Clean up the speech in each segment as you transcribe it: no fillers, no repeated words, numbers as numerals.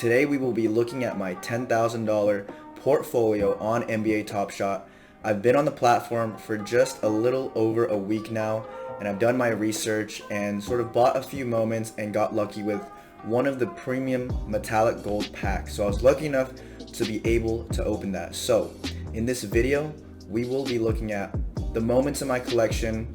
Today we will be looking at my $10,000 portfolio on NBA topshot. I've been on the platform for just a little over a week now, and I've done my research and sort of bought a few moments and got lucky with one of the premium metallic gold packs. So I was lucky enough to be able to open that. So in this video, we will be looking at the moments in my collection,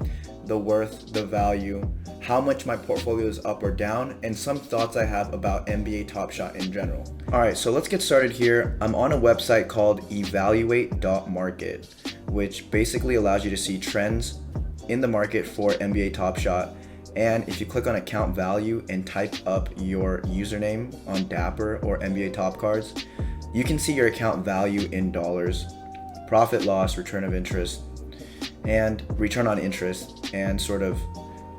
the worth, the value, how much my portfolio is up or down, and some thoughts I have about NBA topshot in general. All right, so let's get started here. I'm on a website called evaluate.market, which basically allows you to see trends in the market for NBA topshot. And if you click on account value and type up your username on Dapper or NBA Top Cards, you can see your account value in dollars, profit loss, return of interest, and return on interest, and sort of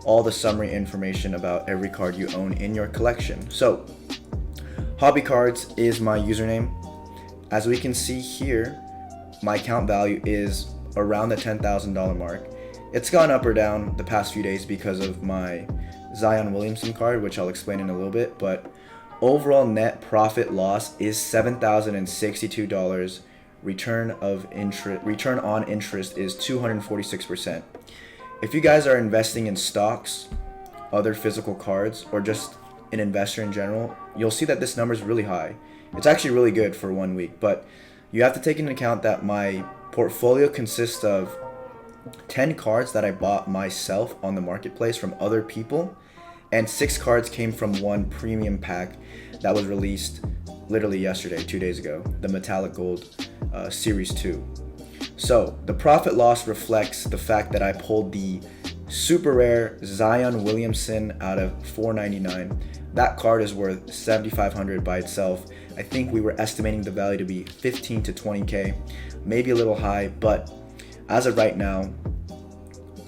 all the summary information about every card you own in your collection. So hobby cards is my username. As we can see here, my account value is around the $10,000 mark. It's gone up or down the past few days because of my Zion Williamson card, which I'll explain in a little bit, but overall net profit loss is $7,062. Return on interest is 246%. If you guys are investing in stocks, other physical cards, or just an investor in general, you'll see that this number is really high. It's actually really good for 1 week, but you have to take into account that my portfolio consists of 10 cards that I bought myself on the marketplace from other people, and 6 cards came from one premium pack that was released literally yesterday, 2 days ago, the metallic gold series 2. So the profit loss reflects the fact that I pulled the super rare Zion Williamson out of $499. That card is worth $7,500 by itself. I think we were estimating the value to be 15 to 20K, maybe a little high, but as of right now,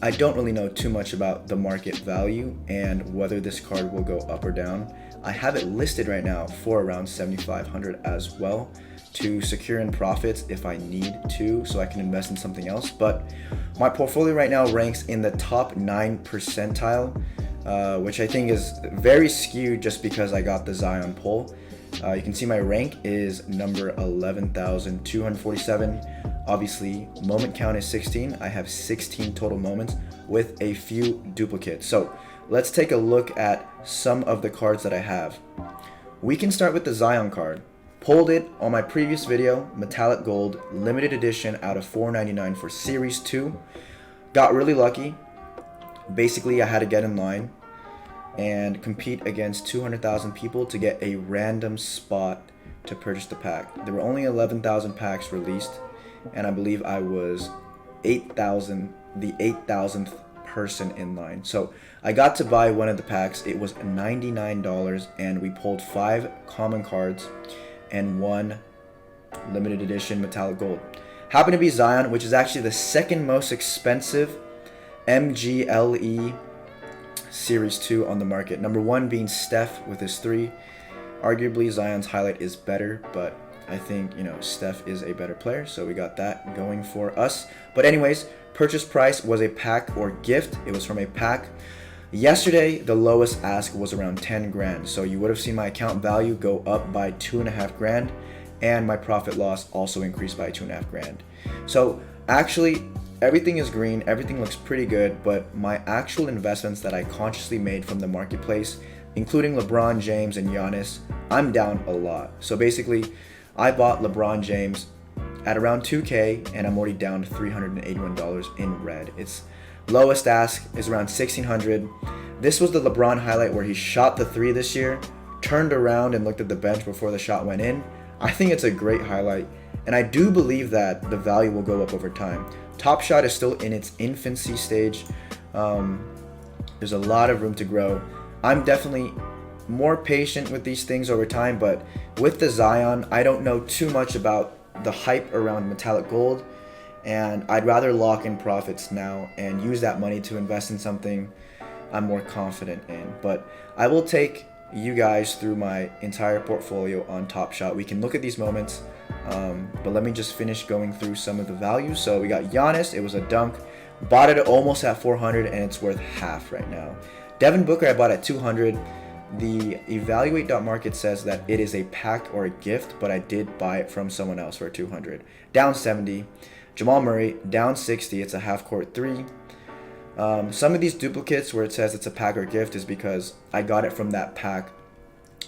I don't really know too much about the market value and whether this card will go up or down. I have it listed right now for around $7,500 as well, to secure in profits if I need to, so I can invest in something else. But my portfolio right now ranks in the top 9 percentile, which I think is very skewed just because I got the Zion pull. You can see my rank is number 11,247. Obviously, moment count is 16. I have 16 total moments with a few duplicates. So let's take a look at some of the cards that I have. We can start with the Zion card. Pulled it on my previous video, metallic gold, limited edition out of $499 for series 2. Got really lucky. Basically, I had to get in line and compete against 200,000 people to get a random spot to purchase the pack. There were only 11,000 packs released, and I believe I was the 8,000th person in line. So I got to buy one of the packs. It was $99, and we pulled 5 common cards and 1 limited edition metallic gold. Happened to be Zion, which is actually the second most expensive MGLE series 2 on the market. Number 1 being Steph with his 3. Arguably Zion's highlight is better, but I think, Steph is a better player, so we got that going for us. But anyways, purchase price was a pack or gift. It was from a pack. Yesterday, the lowest ask was around 10 grand, so you would have seen my account value go up by 2.5 grand, and my profit loss also increased by 2.5 grand. So actually, everything is green, everything looks pretty good, but my actual investments that I consciously made from the marketplace, including LeBron James and Giannis, I'm down a lot. So basically, I bought LeBron James at around 2K, and I'm already down to $381 in red. Its lowest ask is around $1,600. This was the LeBron highlight where he shot the 3 this year, turned around and looked at the bench before the shot went in. I think it's a great highlight, and I do believe that the value will go up over time. Topshot is still in its infancy stage. There's a lot of room to grow. I'm definitely more patient with these things over time, but with the Zion, I don't know too much about the hype around metallic gold, and I'd rather lock in profits now and use that money to invest in something I'm more confident in. But I will take you guys through my entire portfolio on topshot. We can look at these moments, but let me just finish going through some of the values. So we got Giannis. It was a dunk. Bought it almost at 400, and it's worth half right now. Devin Booker I bought at 200. the evaluate.market says that it is a pack or a gift, but I did buy it from someone else for 200. Down 70. Jamal Murray, down 60. It's a half court 3. Some of these duplicates where it says it's a pack or gift is because I got it from that pack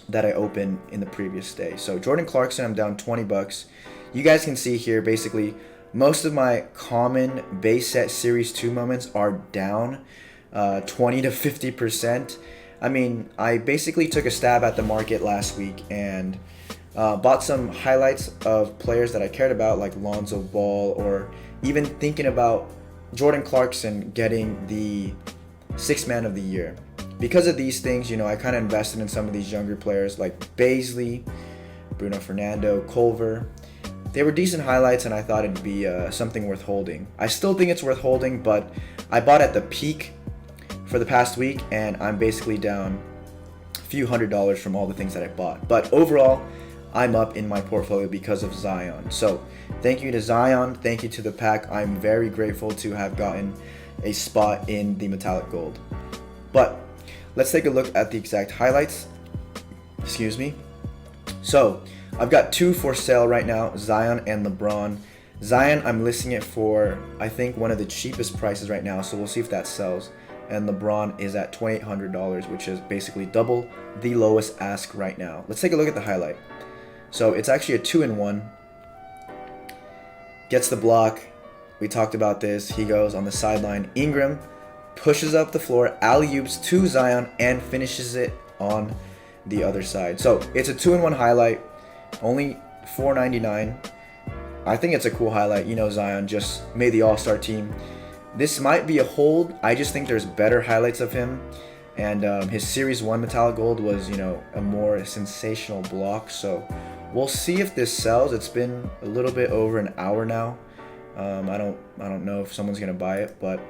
that I opened in the previous day. So Jordan Clarkson, I'm down 20 bucks. You guys can see here basically most of my common base set series 2 moments are down 20 to 50%. I mean, I basically took a stab at the market last week and bought some highlights of players that I cared about, like Lonzo Ball, or even thinking about Jordan Clarkson getting the 6th man of the year. Because of these things, you know, I kind of invested in some of these younger players like Baisley, Bruno Fernando, Culver. They were decent highlights, and I thought it'd be something worth holding. I still think it's worth holding, but I bought at the peak for the past week, and I'm basically down a few $100s from all the things that I bought. But overall, I'm up in my portfolio because of Zion. So thank you to Zion. Thank you to the pack. I'm very grateful to have gotten a spot in the metallic gold. But let's take a look at the exact highlights. Excuse me. So I've got 2 for sale right now, Zion and LeBron. Zion, I'm listing it for, I think, one of the cheapest prices right now, so we'll see if that sells. And LeBron is at $2,800, which is basically double the lowest ask right now. Let's take a look at the highlight. So it's actually a 2-in-1. Gets the block. We talked about this. He goes on the sideline. Ingram pushes up the floor, alley-oops to Zion, and finishes it on the other side. So it's a 2-in-1 highlight, only $4.99. I think it's a cool highlight. You know, Zion just made the All-Star team. This might be a hold. I just think there's better highlights of him. And his Series 1 metallic gold was, you know, a more sensational block. So we'll see if this sells. It's been a little bit over an hour now. I don't know if someone's going to buy it, but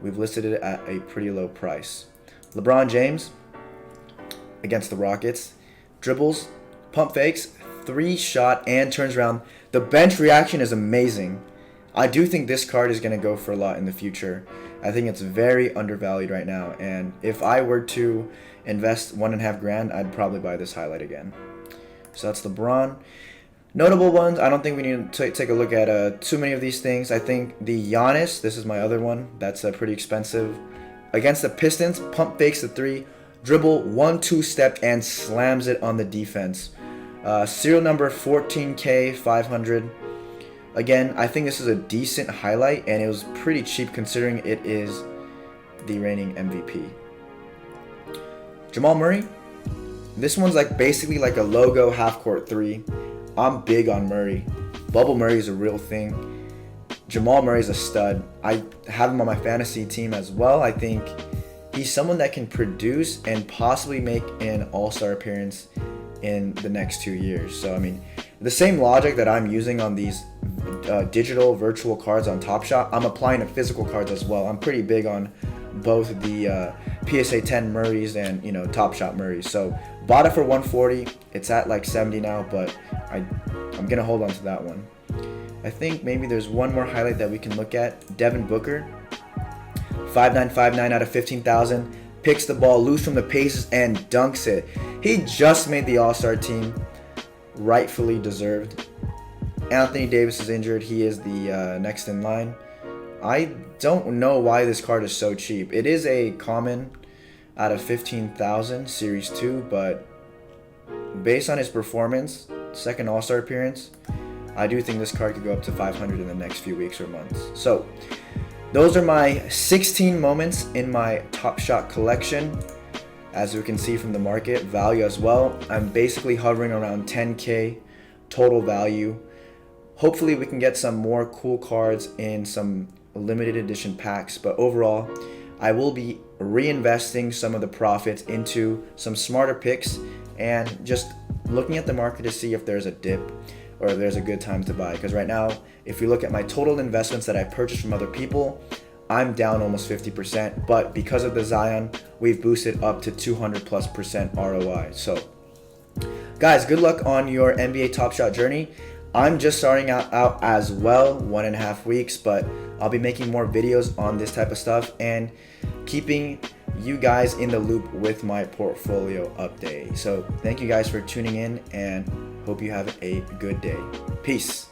we've listed it at a pretty low price. LeBron James against the Rockets. Dribbles, pump fakes, 3-shot, and turns around. The bench reaction is amazing. I do think this card is going to go for a lot in the future. I think it's very undervalued right now, and if I were to invest $1.5 grand, I'd probably buy this highlight again. So that's LeBron. Notable ones, I don't think we need to take a look at too many of these things. I think the Giannis, this is my other one, that's pretty expensive. Against the Pistons, pump fakes the 3, dribble 1-2 step, and slams it on the defense. Serial number 14K500. Again, I think this is a decent highlight, and it was pretty cheap considering it is the reigning MVP. Jamal Murray. This one's like basically like a logo half-court 3. I'm big on Murray. Bubble Murray is a real thing. Jamal Murray is a stud. I have him on my fantasy team as well. I think he's someone that can produce and possibly make an all-star appearance in the next 2 years. So, I mean, the same logic that I'm using on these digital virtual cards on Topshop, I'm applying to physical cards as well. I'm pretty big on both the PSA 10 Murrays and, you know, Topshop Murrays. So bought it for 140. It's at like 70 now, but I'm gonna hold on to that one. I think maybe there's one more highlight that we can look at. Devin Booker, 5.959 out of 15,000. Picks the ball loose from the Pacers and dunks it. He just made the All-Star team, rightfully deserved. Anthony Davis is injured. He is the next in line. I don't know why this card is so cheap. It is a common out of 15,000 Series 2, but based on his performance, second All-Star appearance, I do think this card could go up to 500 in the next few weeks or months. So those are my 16 moments in my Top Shot collection. As you can see from the market value as well, I'm basically hovering around 10K total value. Hopefully we can get some more cool cards in some limited edition packs, but overall I will be reinvesting some of the profits into some smarter picks and just looking at the market to see if there's a dip or if there's a good time to buy. Because right now, if we look at my total investments that I purchased from other people, I'm down almost 50%, but because of the Zion, we've boosted up to 200+% ROI. So guys, good luck on your NBA Top Shot journey. I'm just starting out as well, 1.5 weeks, but I'll be making more videos on this type of stuff and keeping you guys in the loop with my portfolio update. So thank you guys for tuning in and hope you have a good day. Peace.